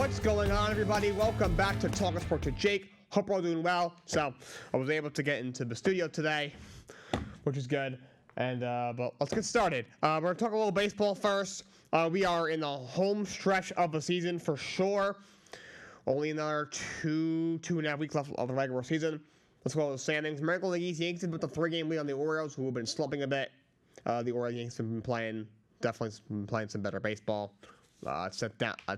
What's going on, everybody? Welcome back to Talkin Sports with Jake. Hope we're all doing well. So I was able to get into the studio today, which is good. And but let's get started. We're gonna talk a little baseball first. We are in the home stretch of the season for sure. Only another two and a half weeks left of the regular season. Let's go to the standings. American League East Yankees with the 3-game lead on the Orioles, who have been slumping a bit. The Orioles Yankees have been definitely been playing some better baseball. It's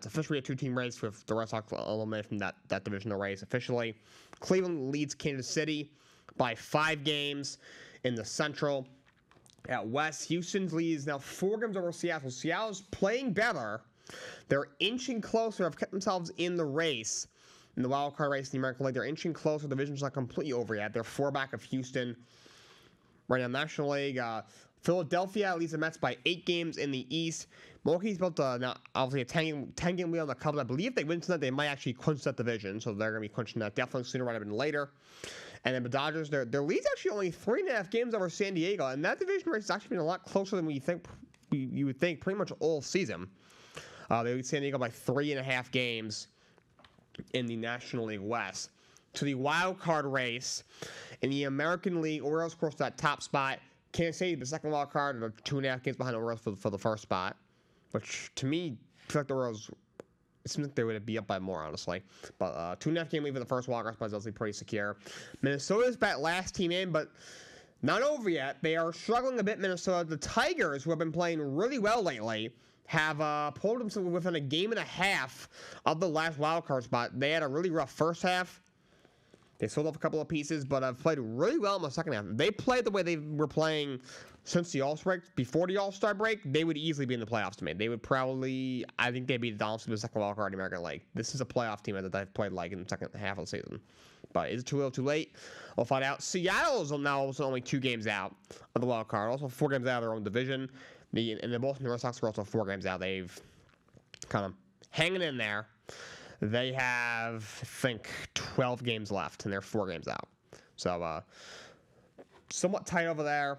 officially a two-team race with the Red Sox eliminated from that divisional race officially. Cleveland leads Kansas City by 5 games in the Central. At West, Houston's lead is now 4 games over Seattle. Seattle's playing better. They're inching closer. Have kept themselves in the race, in the wild card race in the American League. They're inching closer. The division's not completely over yet. They're 4 back of Houston. Right now, National League, Philadelphia leads the Mets by 8 games in the East. Milwaukee's built now obviously a 10-game lead on the Cubs. I believe if they win tonight, they might actually clinch that division. So they're going to be clinching that definitely sooner rather than later. And then the Dodgers, their lead's actually only 3.5 games over San Diego, and that division race has actually been a lot closer than you would think pretty much all season. They lead San Diego by 3.5 games in the National League West. To the wild card race in the American League, Orioles cross that top spot. Kansas City, the second wild card, are 2.5 games behind the Orioles for the first spot, which to me, I feel like the Orioles, it seems like they would be up by more, honestly. But 2.5 game lead for the first wild card spot is obviously pretty secure. Minnesota's that last team in, but not over yet. They are struggling a bit, Minnesota. The Tigers, who have been playing really well lately, have pulled themselves within a game and a half of the last wild card spot. They had a really rough first half. They sold off a couple of pieces, but have played really well in the second half. If they played the way they were playing since the All-Star break, before the All-Star break, they would easily be in the playoffs to me. They would probably, I think they'd be the Dolphins in the second wild card in the American League. This is a playoff team that they've played like in the second half of the season. But is it too little, too late? We'll find out. Seattle is now also only 2 games out of the wild card. Also 4 games out of their own division. And the Boston Red Sox are also 4 games out. They've kind of hanging in there. They have, I think, 12 games left, and they're 4 games out. So, somewhat tight over there.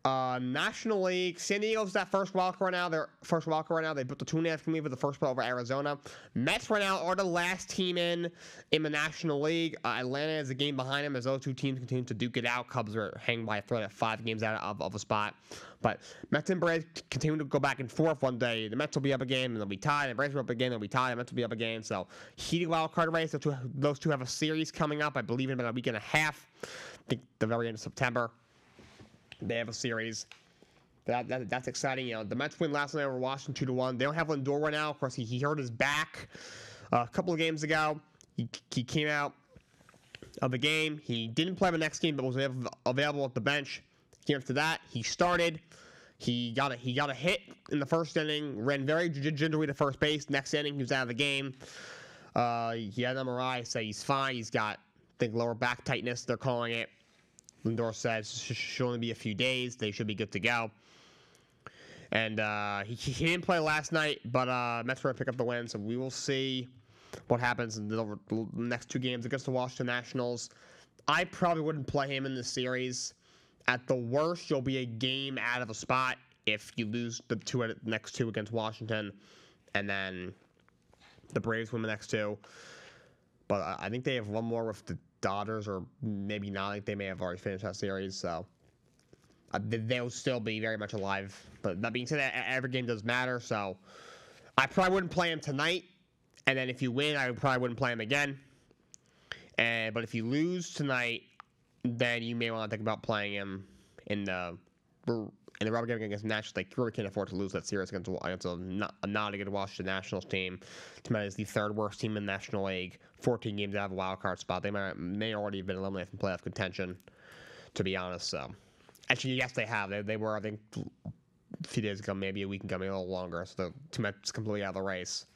National League, San Diego's that first wild card right now. Their first wild card right now. They put the 2.5 game lead for the first spot over Arizona. Mets right now are the last team in the National League. Atlanta is a game behind them as those 2 teams continue to duke it out. Cubs are hanging by a thread at 5 games out of a spot. But Mets and Braves continue to go back and forth. One day the Mets will be up a game and they'll be tied. The Braves will be up a game, they'll be tied. The Mets will be up a game. So heating wild card race. Those two have a series coming up. I believe in about a week and a half. I think the very end of September. They have a series. That's exciting. You know, the Mets win last night over Washington 2-1. They don't have Lindor right now. Of course, he hurt his back a couple of games ago. He came out of the game. He didn't play the next game, but was available at the bench. After that, he started. He got a hit in the first inning. Ran very gingerly to first base. Next inning, he was out of the game. He had an MRI. Say he's fine. He's got, I think, lower back tightness. They're calling it. Lindor says it should only be a few days. They should be good to go. And he didn't play last night, but Mets were going to pick up the win. So we will see what happens in the next 2 games against the Washington Nationals. I probably wouldn't play him in this series. At the worst, you'll be a game out of a spot if you lose the next 2 against Washington, and then the Braves win the next 2. But I think they have one more with the Dodgers, or maybe not. I think they may have already finished that series, so they'll still be very much alive. But that being said, every game does matter, so I probably wouldn't play him tonight. And then if you win, I probably wouldn't play him again. But if you lose tonight, then you may want to think about playing him in the rubber game against the Nationals. They really can't afford to lose that series against a not a good Washington Nationals team. Tonight is the 3rd worst team in the National League. 14 games out of a wild card spot. They may already have been eliminated from playoff contention, to be honest. So, actually, yes, they have. They were, I think, a few days ago, maybe a week ago, maybe a little longer. So the team is completely out of the race.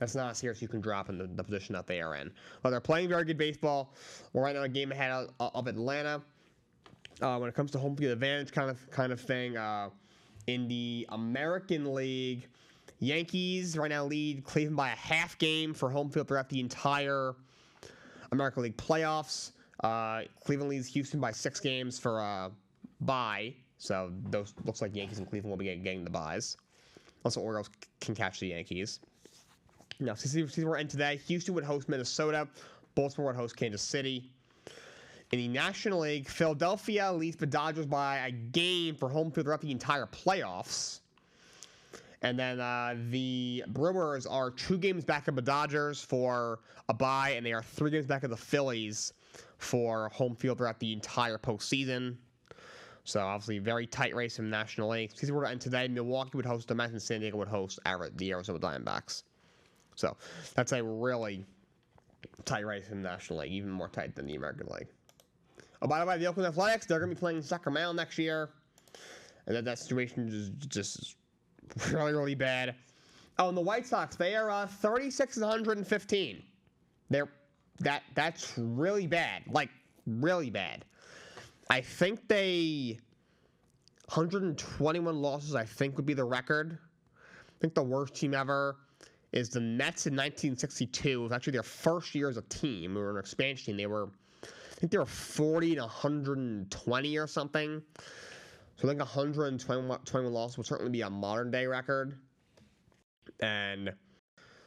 That's not a series you can drop in the position that they are in. Well, they're playing very good baseball. We're right now a game ahead of Atlanta. When it comes to home field advantage kind of thing, in the American League, Yankees right now lead Cleveland by a half game for home field throughout the entire American League playoffs. Cleveland leads Houston by 6 games for a bye. So those looks like Yankees and Cleveland will be getting the byes. Also, Orioles can catch the Yankees. Now, see we're in today. Houston would host Minnesota. Baltimore would host Kansas City. In the National League, Philadelphia leads the Dodgers by a game for home field throughout the entire playoffs. And then the Brewers are 2 games back of the Dodgers for a bye, and they are 3 games back of the Phillies for home field throughout the entire postseason. So obviously, very tight race in the National League. Season were to end today. Milwaukee would host the Mets, and San Diego would host the Arizona Diamondbacks. So that's a really tight race in the National League, even more tight than the American League. Oh, by the way, the Oakland Athletics, they're going to be playing Sacramento next year. And that situation is just really, really bad. Oh, and the White Sox, they are 36-115. That's really bad. Like, really bad. I think 121 losses, I think, would be the record. I think the worst team ever is the Mets in 1962. It was actually their first year as a team. We were an expansion team. I think they were 40-120 or something. So I think 121 losses would certainly be a modern day record. And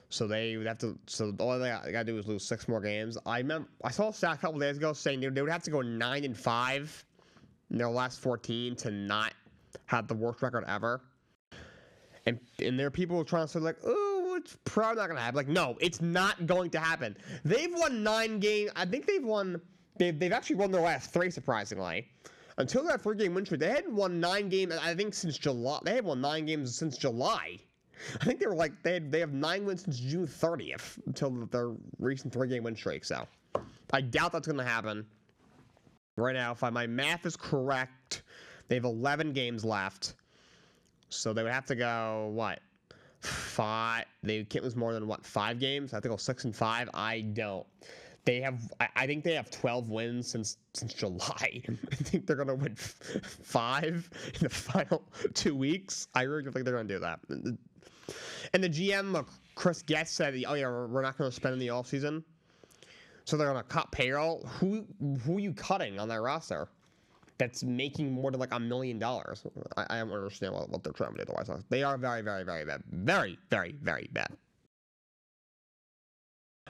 so they would have to. So all they got to do is lose 6 more games. I saw a stat a couple days ago saying they would have to go 9-5 in their last 14 to not have the worst record ever. And there are people trying to say like, oh, it's probably not going to happen. Like, no, it's not going to happen. They've won 9 games. I think they've actually won their last 3, surprisingly. Until that 3-game win streak, they hadn't won 9 games, I think, since July. They had won 9 games since July. I think they have 9 wins since June 30th until their recent 3-game win streak. So I doubt that's going to happen. Right now, if my math is correct, they have 11 games left. So they would have to go, what? 5. They can't lose more than, 5 games? I have to go 6-5. I don't. I think they have 12 wins since July. I think they're going to win 5 in the final 2 weeks. I really think they're going to do that. And the GM, Chris Getz, said, oh yeah, we're not going to spend in the offseason. So they're going to cut payroll. Who are you cutting on that roster that's making more than like $1 million? I don't understand what they're trying to do otherwise. They are very, very, very bad. Very, very, very bad.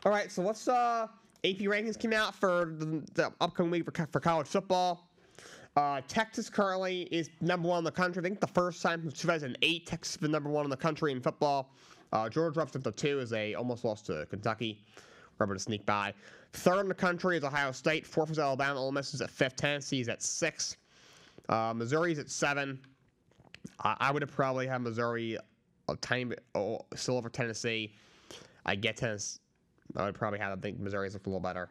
All right, so what's AP rankings came out for the upcoming week for college football. Texas currently is number 1 in the country. I think the first time since 2008 Texas has been number 1 in the country in football. Georgia drops into 2 as they almost lost to Kentucky. We're able to sneak by. 3rd in the country is Ohio State. 4th is Alabama. Ole Miss is at 5th. Tennessee is at 6. Missouri is at 7. I would have probably had Missouri a tiny bit still over Tennessee. I get Tennessee. I would probably have. I think Missouri's looked a little better.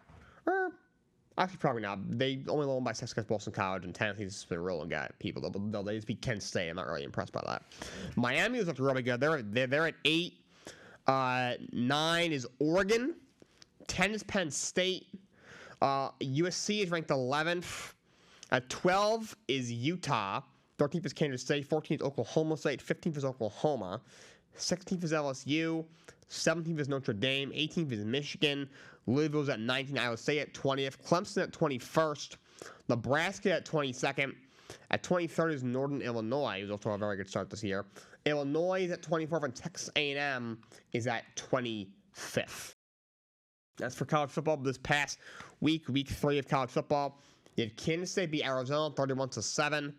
Actually, probably not. They only won by 6 against Boston College, and Tennessee's been rolling at people. They just beat Kent State. I'm not really impressed by that. Miami has looked really good. They're at 8. 9 is Oregon. 10 is Penn State. USC is ranked 11th. At 12 is Utah. 13th is Kansas State. 14th is Oklahoma State. 15th is Oklahoma. 16th is LSU. 17th is Notre Dame. 18th is Michigan. Louisville's at 19th. Iowa State at 20th. Clemson at 21st. Nebraska at 22nd. At 23rd is Northern Illinois, who's also a very good start this year. Illinois is at 24th, and Texas A&M is at 25th. That's for college football this past week 3 of college football. You had Kansas State beat Arizona 31-7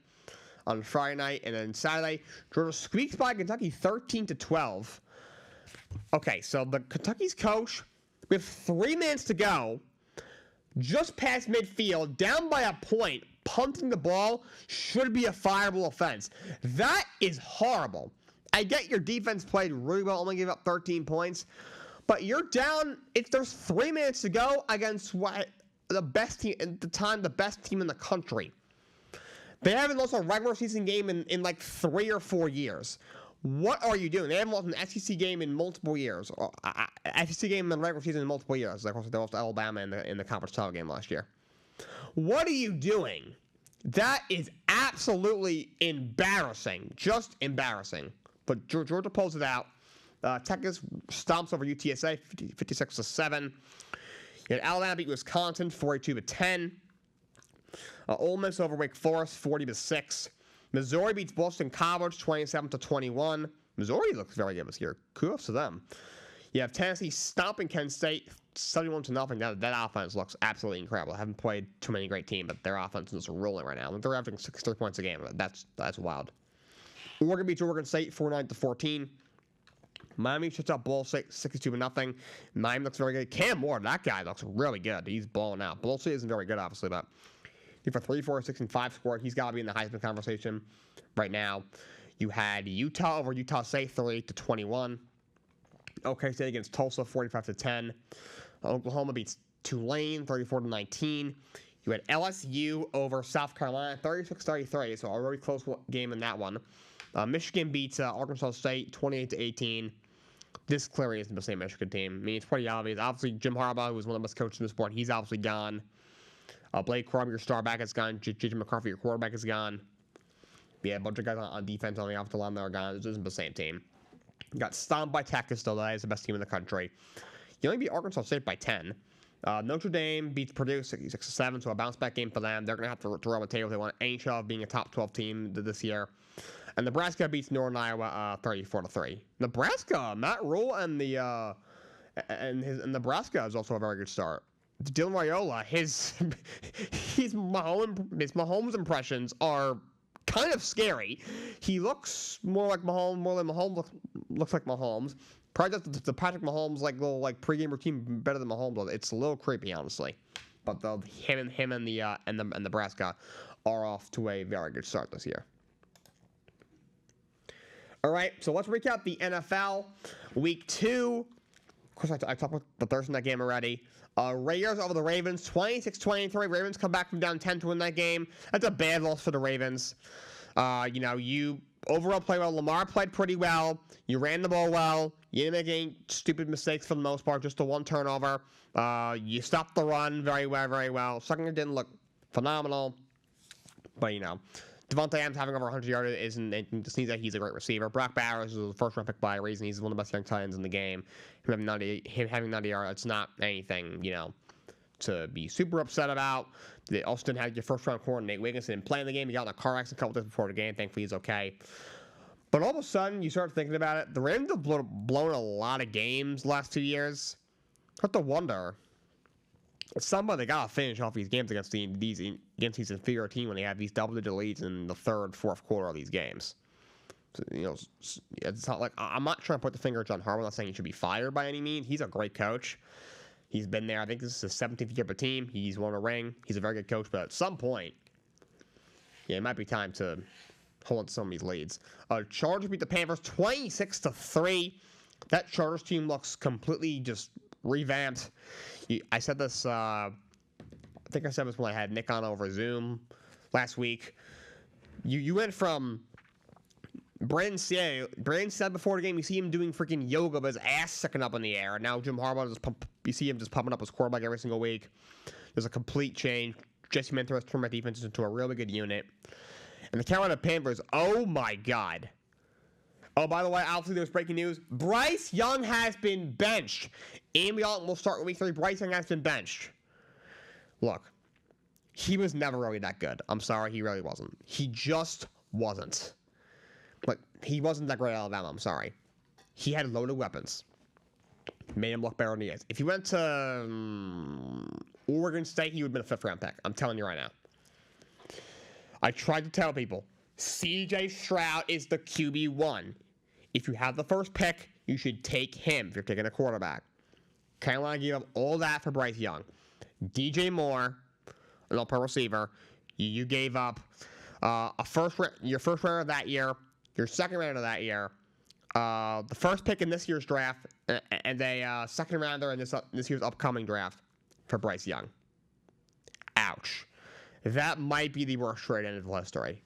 on Friday night, and then Saturday, Georgia squeaks by Kentucky 13-12. Okay, so the Kentucky's coach, with 3 minutes to go, just past midfield, down by a point, punting the ball should be a fireable offense. That is horrible. I get your defense played really well, only gave up 13 points, but you're down. There's 3 minutes to go against the best team at the time, the best team in the country. They haven't lost a regular season game in like 3 or 4 years. What are you doing? They haven't lost an SEC game in multiple years. SEC game in the regular season in multiple years. Of course, they lost to Alabama in the conference title game last year. What are you doing? That is absolutely embarrassing. Just embarrassing. But Georgia pulls it out. Texas stomps over UTSA 56-7. You had Alabama beat Wisconsin 42-10. Ole Miss over Wake Forest 40-6. Missouri beats Boston College 27-21. Missouri looks very good this year. Kudos to them. You have Tennessee stomping Kent State 71-0. That offense looks absolutely incredible. I haven't played too many great teams, but their offense is rolling right now. They're averaging 63 points a game. That's wild. Oregon beats Oregon State 49-14. Miami shuts out Ball State 62-0. Miami looks very good. Cam Moore, that guy looks really good. He's balling out. Ball State isn't very good, obviously, but for 3, 4, 6, and 5 score, he's got to be in the Heisman conversation right now. You had Utah over Utah State 38-21. OK State against Tulsa 45-10. Oklahoma beats Tulane 34-19. You had LSU over South Carolina 36-33, so a really close game in that one. Michigan beats Arkansas State 28-18. This clearly isn't the same Michigan team. I mean, it's pretty obvious. Obviously, Jim Harbaugh, who was one of the best coaches in the sport, he's obviously gone. Blake Corum, your star back, is gone. J.J. McCarthy, your quarterback, is gone. Yeah, a bunch of guys on defense on the offensive line that are gone. This isn't the same team. You got stomped by Texas, though. That is the best team in the country. You only beat Arkansas State by 10. Notre Dame beats Purdue 66-7, so a bounce-back game for them. They're going to have to run the table if they want any shot of being a top 12 team this year. And Nebraska beats Northern Iowa 34-3. Nebraska, Matt Rule and Nebraska is also a very good start. Dylan Raiola, his Mahomes impressions are kind of scary. He looks more like Mahomes, looks like Mahomes. Probably does the Patrick Mahomes little pregame routine better than Mahomes does. It's a little creepy, honestly. But him and Nebraska are off to a very good start this year. All right, so let's recap the NFL Week 2. Of course, I talked about the Thursday night game already. Raiders over the Ravens, 26-23. Ravens come back from down 10 to win that game. That's a bad loss for the Ravens. You overall play well. Lamar played pretty well. You ran the ball well. You didn't make any stupid mistakes for the most part, just the one turnover. You stopped the run very well. Second didn't look phenomenal, but Devontae Adams having over 100 yards it just means that he's a great receiver. Brock Bowers is a first-round pick by a reason. He's one of the best young tight ends in the game. Him having 90 yards, it's not anything, to be super upset about. They also didn't have your first-round corner, Nate Wiggins, didn't play in the game. He got in a car accident a couple days before the game. Thankfully, he's okay. But all of a sudden, you start thinking about it. The Ravens have blown a lot of games the last 2 years. I have to wonder, somebody got to finish off these games against these inferior team when they have these double-digit leads in the third, fourth quarter of these games. So, it's not like I'm not trying to put the finger at John Harbaugh. I'm not saying he should be fired by any means. He's a great coach. He's been there. I think this is his 17th year of a team. He's won a ring. He's a very good coach. But at some point, it might be time to hold on to some of these leads. Chargers beat the Panthers 26-3. That Chargers team looks completely just revamped. I said this, I think I said this when I had Nick on over Zoom last week. You went from Brandon said before the game, you see him doing freaking yoga with his ass sticking up in the air. Now Jim Harbaugh, you see him just pumping up his quarterback every single week. There's a complete change. Jesse Minter has turned my defense into a really good unit. And the Carolina Panthers, oh my God. Oh, by the way, obviously there's breaking news. Bryce Young has been benched. And we'll start with Week 3. Bryce Young has been benched. Look, he was never really that good. I'm sorry, he really wasn't. He just wasn't. But he wasn't that great at Alabama, I'm sorry. He had loaded weapons. Made him look better than he is. If he went to Oregon State, he would have been a fifth-round pick. I'm telling you right now. I tried to tell people, C.J. Stroud is the QB1. If you have the first pick, you should take him if you're taking a quarterback. Carolina gave up all that for Bryce Young. DJ Moore, an all-pro receiver. You gave up your first rounder of that year, your second rounder of that year, the first pick in this year's draft, and a second rounder in this year's upcoming draft for Bryce Young. Ouch. That might be the worst trade in NFL history.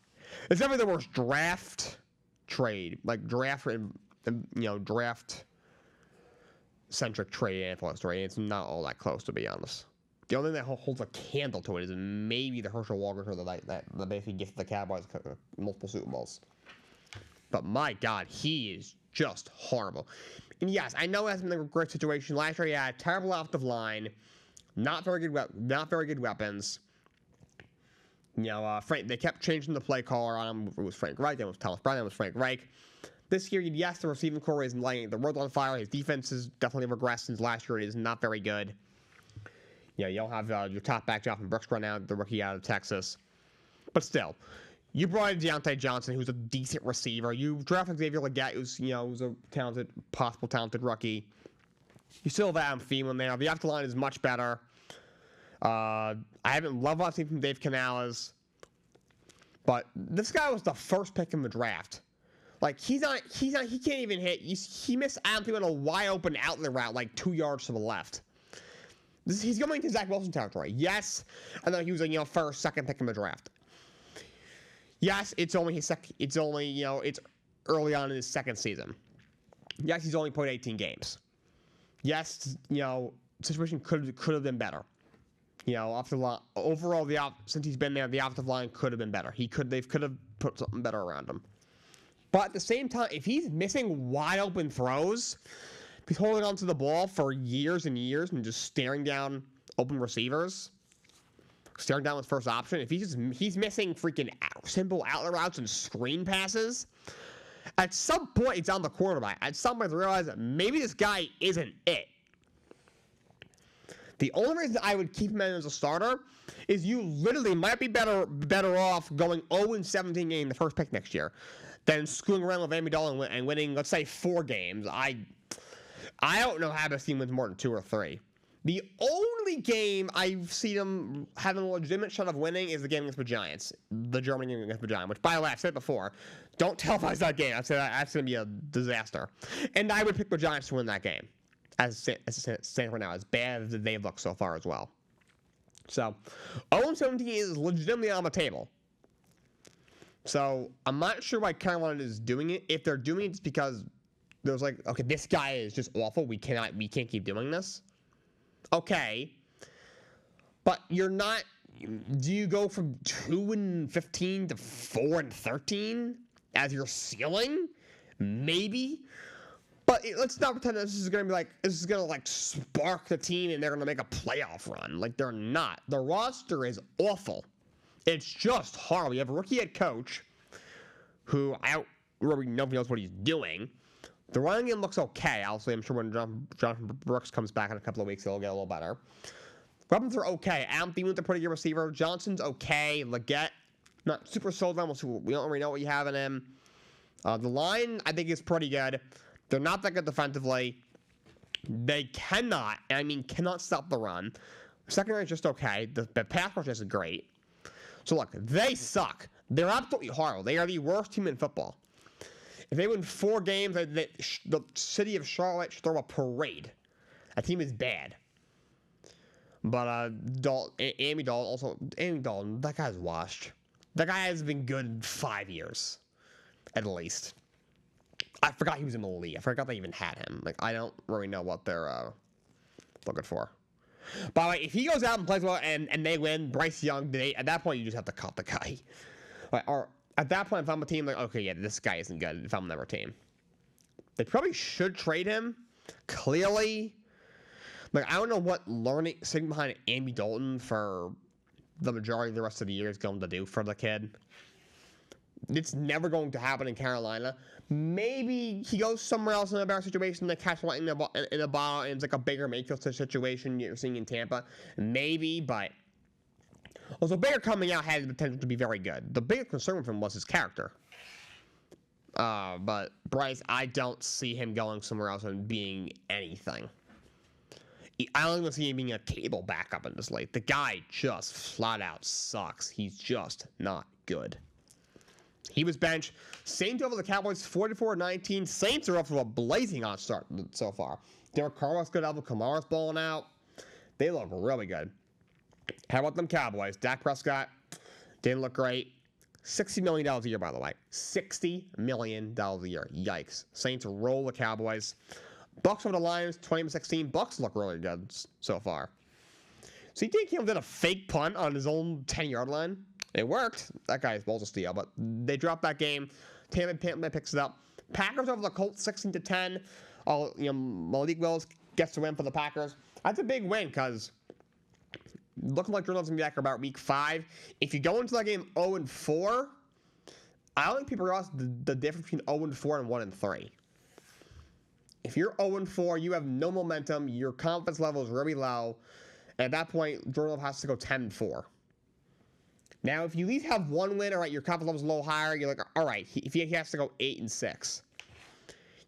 It's definitely the worst draft trade, draft-centric trade in NFL history. It's not all that close, to be honest. The only thing that holds a candle to it is maybe the Herschel Walker trade that basically gifted the Cowboys multiple Super Bowls. But my God, he is just horrible. And yes, I know that's been a great situation. Last year, he had a terrible offensive line, not very good weapons. They kept changing the play caller on him. It was Frank Reich, then it was Thomas Brown, then it was Frank Reich. This year, yes, the receiving core is lighting the world on fire. His defense has definitely regressed since last year. It is not very good. Yeah, you don't have your top back, Jonathan Brooks, right now, the rookie out of Texas. But still, you brought in Deontay Johnson, who's a decent receiver. You drafted Xavier Legette, who's a possible talented rookie. You still have Adam Thielen there. The offensive line is much better. I haven't loved what I've seen from Dave Canales, but this guy was the first pick in the draft. Like, he can't even hit. He missed Adam Thielen on a wide open outlet route, like 2 yards to the left. He's going into Zach Wilson territory. Yes, I know he was a first, second pick in the draft. Yes, it's only his second. It's early on in his second season. Yes, he's only played 18 games. Yes, situation could have been better. Overall, since he's been there, the offensive line could have been better. They could have put something better around him. But at the same time, if he's missing wide open throws, if he's holding onto the ball for years and years and just staring down open receivers, staring down his first option, if he's missing freaking simple outlet routes and screen passes, at some point it's on the quarterback. At some point, they realize that maybe this guy isn't it. The only reason I would keep him in as a starter is you literally might be better off going 0-17 game the first pick next year than screwing around with Andy Dalton and winning, let's say, 4 games. I don't know how this team wins more than 2 or 3. The only game I've seen them having a legitimate shot of winning is the game against the Giants. The German game against the Giants, which, by the way, I've said before, don't televise that game. I've said that's going to be a disaster. And I would pick the Giants to win that game, as it stands right now, as bad as they've looked so far as well. So, 0-17 is legitimately on the table. So, I'm not sure why Carolina is doing it. If they're doing it, it's because there's like, okay, this guy is just awful. We can't keep doing this. Okay, but you're not. Do you go from 2-15 to 4-13 as your ceiling? Maybe, but let's not pretend that this is gonna spark the team and they're gonna make a playoff run. Like, they're not. The roster is awful. It's just horrible. You have a rookie head coach who nobody knows what he's doing. The running game looks okay. Obviously, I'm sure when Jonathan Brooks comes back in a couple of weeks, it'll get a little better. Weapons are okay. Adam Thielen's a pretty good receiver. Johnson's okay. Legette, not super sold on. We don't really know what you have in him. The line, I think, is pretty good. They're not that good defensively. They cannot stop the run. Secondary is just okay. The pass rush is great. So, look, they suck. They're absolutely horrible. They are the worst team in football. If they win 4 games, the city of Charlotte should throw a parade. That team is bad. But Andy Dalton, that guy's washed. That guy has been good in 5 years, at least. I forgot he was in the league. I forgot they even had him. Like, I don't really know what they're looking for. By the way, if he goes out and plays well and they win, Bryce Young, at that point you just have to cut the guy. Or at that point, if I'm a team, like, okay, yeah, this guy isn't good. If I'm another team, they probably should trade him. Clearly, like, I don't know what sitting behind Andy Dalton for the majority of the rest of the year is going to do for the kid. It's never going to happen in Carolina. Maybe he goes somewhere else in a better situation, like catch lightning in a bottle, and it's like a Baker Mayfield situation you're seeing in Tampa. Maybe, but also Baker coming out had the potential to be very good. The biggest concern with him was his character. But Bryce, I don't see him going somewhere else and being anything. I don't even see him being a cable backup in this league. The guy just flat out sucks. He's just not good. He was benched. Saints over the Cowboys 44-19. Saints are off to a blazing hot start so far. Derek Carr's good. Alvin Kamara's balling out. They look really good. How about them Cowboys? Dak Prescott didn't look great. $60 million a year, by the way. $60 million a year. Yikes. Saints roll the Cowboys. Bucks over the Lions, 20-16. Bucks look really good so far. So you think he did a fake punt on his own 10-yard line? It worked. That guy's balls of steel, but they dropped that game. Tampa picks it up. Packers over the Colts, 16-10. Malik Willis gets the win for the Packers. That's a big win because looking like Jordan's going to be back about week 5. If you go into that game 0-4, I don't think people realize the difference between 0-4 and 1-3. If you're 0-4, you have no momentum. Your confidence level is really low. And at that point, Jordan Love has to go 10-4. Now, if you at least have one win, all right, your confidence level is a little higher. You're like, all right, if he has to go 8-6.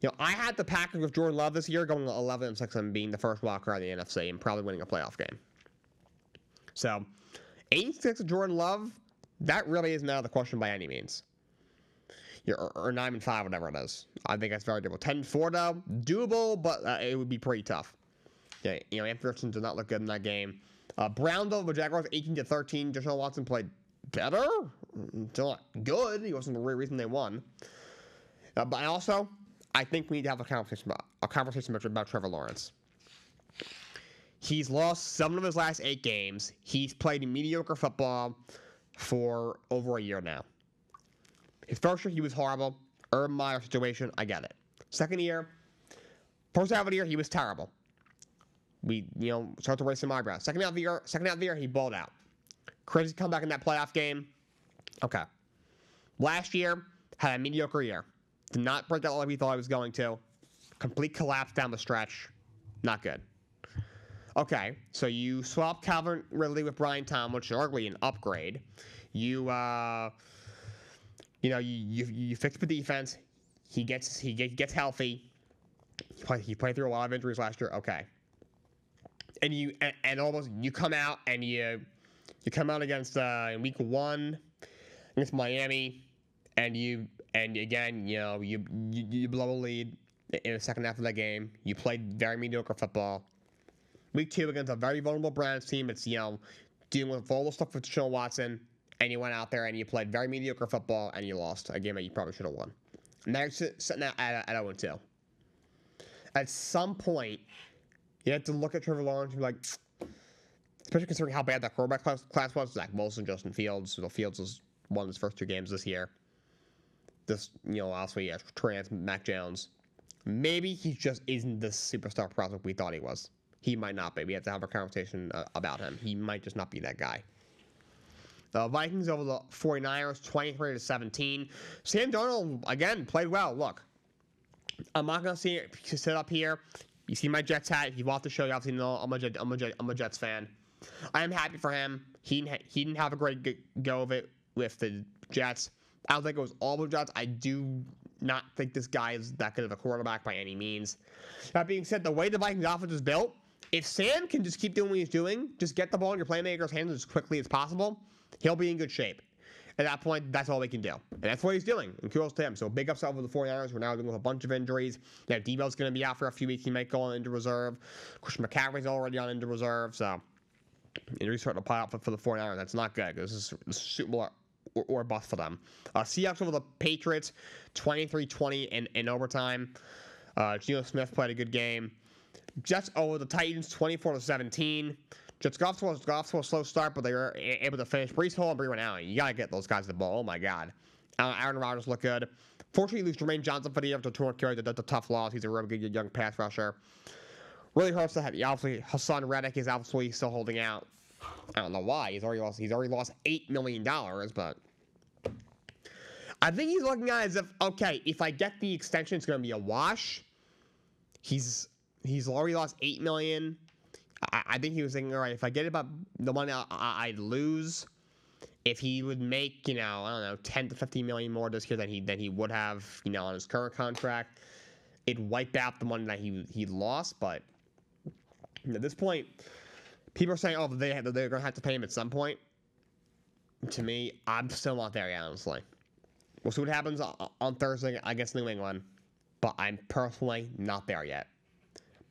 You know, I had the Packers with Jordan Love this year going 11-6 and being the first wild card in the NFC and probably winning a playoff game. So, 8-6 with Jordan Love, that really isn't out of the question by any means. Or 9-5, whatever it is. I think that's very doable. 10-4 though, doable, but it would be pretty tough. Yeah, you know, Anthony Richardson did not look good in that game. Browns over the Jaguars, 18-13. Deshaun Watson played better, still not good. He wasn't the real reason they won. But I think we need to have a conversation about Trevor Lawrence. He's lost 7 of his last 8 games. He's played mediocre football for over a year now. His first year, he was horrible. Urban Meyer situation, I get it. Second year, first half of the year, he was terrible. We, start to raise some eyebrows. Second half of the year, he balled out. Crazy comeback in that playoff game. Okay. Last year, had a mediocre year. Did not break out like we thought he was going to. Complete collapse down the stretch. Not good. Okay, so you swap Calvin Ridley with Brian Tom, which is arguably an upgrade. You fix the defense. He gets healthy. He played through a lot of injuries last year. Okay. And you come out and you come out against in week 1 against Miami, and you blow a lead in the second half of that game. You played very mediocre football. Week 2 against a very vulnerable Browns team. It's dealing with all the stuff with Deshaun Watson, and you went out there and you played very mediocre football and you lost a game that you probably should have won. And now you're sitting at 0-2. At some point, you have to look at Trevor Lawrence and be like, especially considering how bad that quarterback class was, Zach Wilson, Justin Fields. Fields has won his first 2 games this year. Also, Trey Lance, Mac Jones. Maybe he just isn't the superstar prospect we thought he was. He might not be. We have to have a conversation about him. He might just not be that guy. The Vikings over the 49ers, 23-17. Sam Darnold, again, played well. Look, I'm not going to sit up here. You see my Jets hat. If you watch the show, you obviously know I'm a Jets fan. I am happy for him. He didn't have a great go of it with the Jets. I don't think it was all the Jets. I do not think this guy is that good of a quarterback by any means. That being said, the way the Vikings offense is built, if Sam can just keep doing what he's doing, just get the ball in your playmaker's hands as quickly as possible, he'll be in good shape. At that point, that's all they can do. And that's what he's doing. And kudos to him. So big upset over the 49ers. We're now dealing with a bunch of injuries. Now, Debo's going to be out for a few weeks. He might go on into reserve. Christian McCaffrey's already on into reserve. So injuries starting to pile up for the 49ers. That's not good. This is Super Bowl or bust for them. Seahawks over the Patriots, 23-20 in overtime. Geno Smith played a good game. Jets over the Titans, 24-17. Jets got off to a slow start, but they were able to finish. Breece Hall and Breland Allen. You got to get those guys the ball. Oh, my God. Aaron Rodgers looked good. Fortunately, lose Jermaine Johnson for the year after 200 carries. That's a tough loss. He's a really good young pass rusher. Really hurts to have. Obviously, Hassan Reddick is obviously still holding out. I don't know why. He's already lost $8 million, but I think he's looking at it as if I get the extension, it's going to be a wash. He's already lost $8 million. I think he was thinking, all right, if I get about the money I'd lose, if he would make, 10 to 15 million more this year than he would have, on his current contract, it'd wipe out the money that he lost. But at this point, people are saying, oh, they're going to have to pay him at some point. To me, I'm still not there yet, honestly. We'll see what happens on Thursday against New England, but I'm personally not there yet.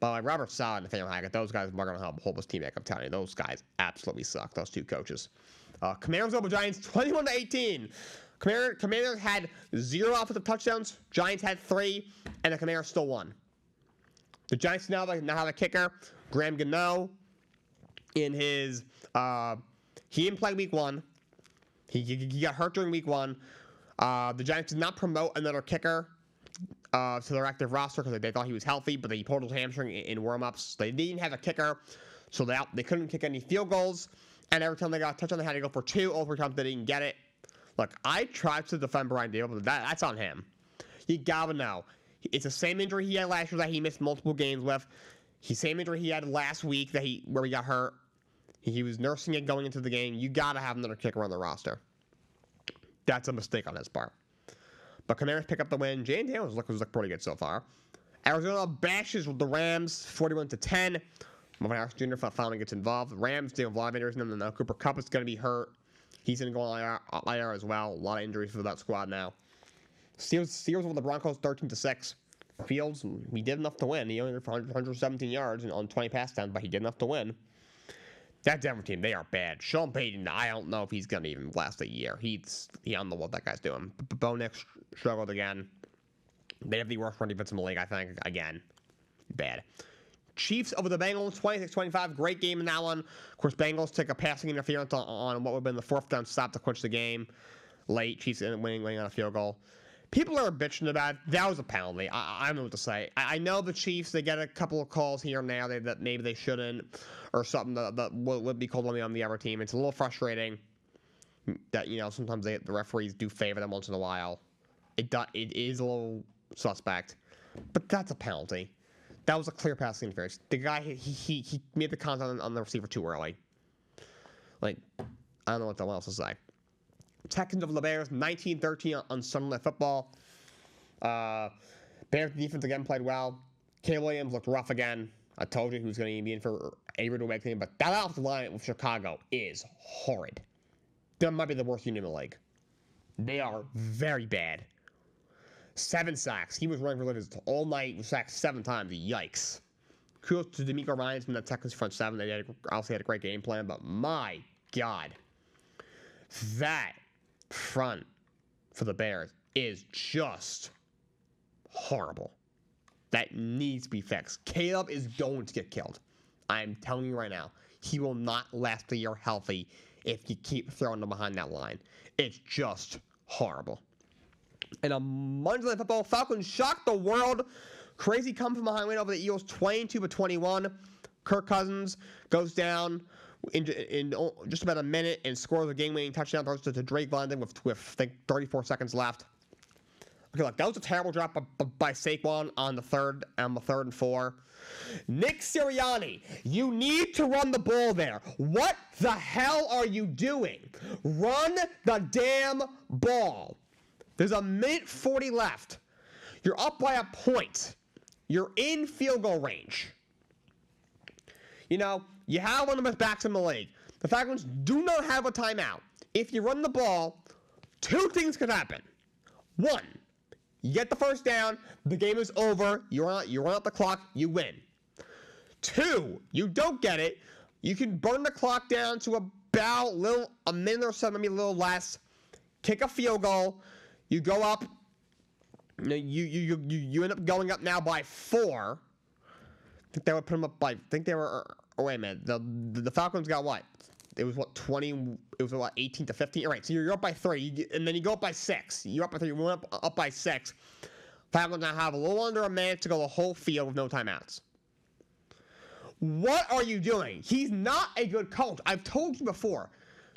But like Robert Saleh and Nathaniel Hackett, those guys are going to help hold this team back. I'm telling you, those guys absolutely suck, those 2 coaches. Commanders over Giants, 21-18. Commanders had 0 offensive touchdowns. Giants had 3, and the Commanders still won. The Giants now have a kicker, Graham Gano. In his, he didn't play week 1. He got hurt during week 1. The Giants did not promote another kicker to their active roster because they thought he was healthy, but he pulled his hamstring in warm-ups. They didn't have a kicker, so they couldn't kick any field goals. And every time they got a touchdown, they had to go for 2. All 3 times they didn't get it. Look, I tried to defend Brian Dable, but that's on him. You gotta know. It's the same injury he had last year that he missed multiple games with. Same injury he had last week where he got hurt. He was nursing it going into the game. You gotta have another kicker on the roster. That's a mistake on his part. But Commanders pick up the win. Jay Daniels looked pretty good so far. Arizona bashes the Rams 41-10. Marvin Harris Jr. finally gets involved. The Rams deal with a lot of injuries, and then Cooper Kupp is going to be hurt. He's going to go on IR as well. A lot of injuries for that squad now. Steelers over the Broncos 13-6. Fields, he did enough to win. He only ran for 117 yards on 20 pass downs, but he did enough to win. That Denver team, they are bad. Sean Payton, I don't know if he's going to even last a year. I don't know what that guy's doing. Bo Nix struggled again. They have the worst run defense in the league, I think, again. Bad. Chiefs over the Bengals, 26-25. Great game in that one. Of course, Bengals take a passing interference on what would have been the fourth down stop to clinch the game. Late, Chiefs ended up winning on a field goal. People are bitching about it. That was a penalty. I don't know what to say. I know the Chiefs, they get a couple of calls here and there that maybe they shouldn't, or something that would be called on the other team. It's a little frustrating that, sometimes the referees do favor them once in a while. It is a little suspect, but that's a penalty. That was a clear passing interference. The guy, he made the contact on the receiver too early. I don't know what else to say. Texans over the Bears, 19-13 on Sunday Night Football. Bears defense again played well. Caleb Williams looked rough again. I told you he was going to be in for a rude awakening, but that offensive line with Chicago is horrid. That might be the worst unit in the league. They are very bad. 7 sacks. He was running for livers all night. Was sacked 7 times. Yikes. Kudos to D'Amico Ryans from the Texans front 7. They obviously had a great game plan, but my God, that front for the Bears is just horrible. That needs to be fixed. Caleb is going to get killed. I'm telling you right now. He will not last a year healthy if you keep throwing him behind that line. It's just horrible. And on Monday Night Football, Falcons shocked the world. Crazy come from behind win over the Eagles, 22-21. Kirk Cousins goes down in just about a minute and scores a game-winning touchdown, throws to Drake London with I think 34 seconds left. Okay, look, that was a terrible drop by Saquon on the third and 4. Nick Sirianni, you need to run the ball there. What the hell are you doing? Run the damn ball. There's a minute 40 left. You're up by a point. You're in field goal range. You have one of the best backs in the league. The Falcons do not have a timeout. If you run the ball, 2 things could happen. 1, you get the first down, the game is over, you run out the clock, you win. 2, you don't get it, you can burn the clock down to about a minute or so, maybe a little less, kick a field goal, you go up, you end up going up now by 4. I think they would put them up by, wait a minute, the Falcons got what? It was 20, it was 18-15? All right, so you're up by 3, and then you go up by 6. You're up by 3, you went up by 6. Falcons now have a little under a minute to go the whole field with no timeouts. What are you doing? He's not a good coach. I've told you before.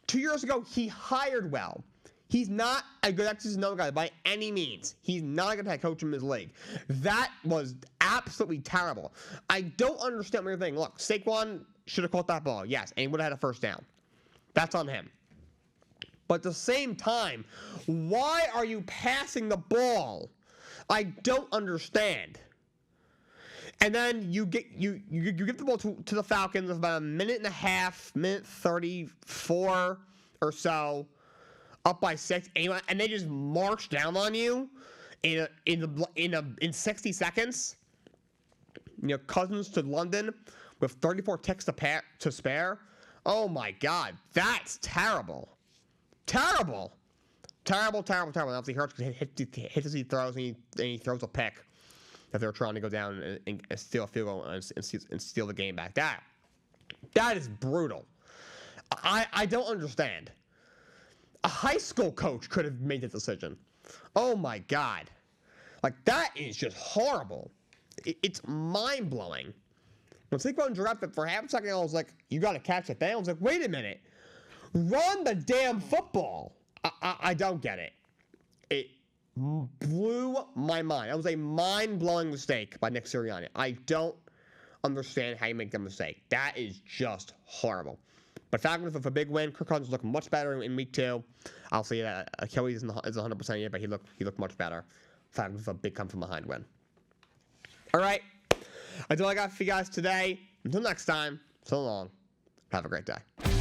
2 years ago, he hired well. He's not a good X's and O's guy by any means. He's not a good head coach in his league. That was absolutely terrible. I don't understand what you're thinking. Look, Saquon should have caught that ball, yes, and he would have had a first down. That's on him. But at the same time, why are you passing the ball? I don't understand. And then you give the ball to the Falcons with about a minute and a half, minute 34 or so, up by 6, and they just march down on you in 60 seconds. Cousins to London with 34 ticks to spare. Oh my God, that's terrible. Terrible. And obviously Hurts hits as he throws, and he throws a pick that they're trying to go down and steal a field goal and steal the game back. That is brutal. I don't understand. A high school coach could have made that decision. Oh my God. That is just horrible. It's mind-blowing. When Saquon dropped it for half a second, I was like, you got to catch it. Then I was like, wait a minute. Run the damn football. I don't get it. It blew my mind. That was a mind-blowing mistake by Nick Sirianni. I don't understand how you make that mistake. That is just horrible. But Falcons with a big win. Kirk Cousins looked much better in week 2. I'll say that Achilles isn't 100% yet, but he looked much better. Falcons with a big come from behind win. All right. That's all I got for you guys today. Until next time, so long. Have a great day.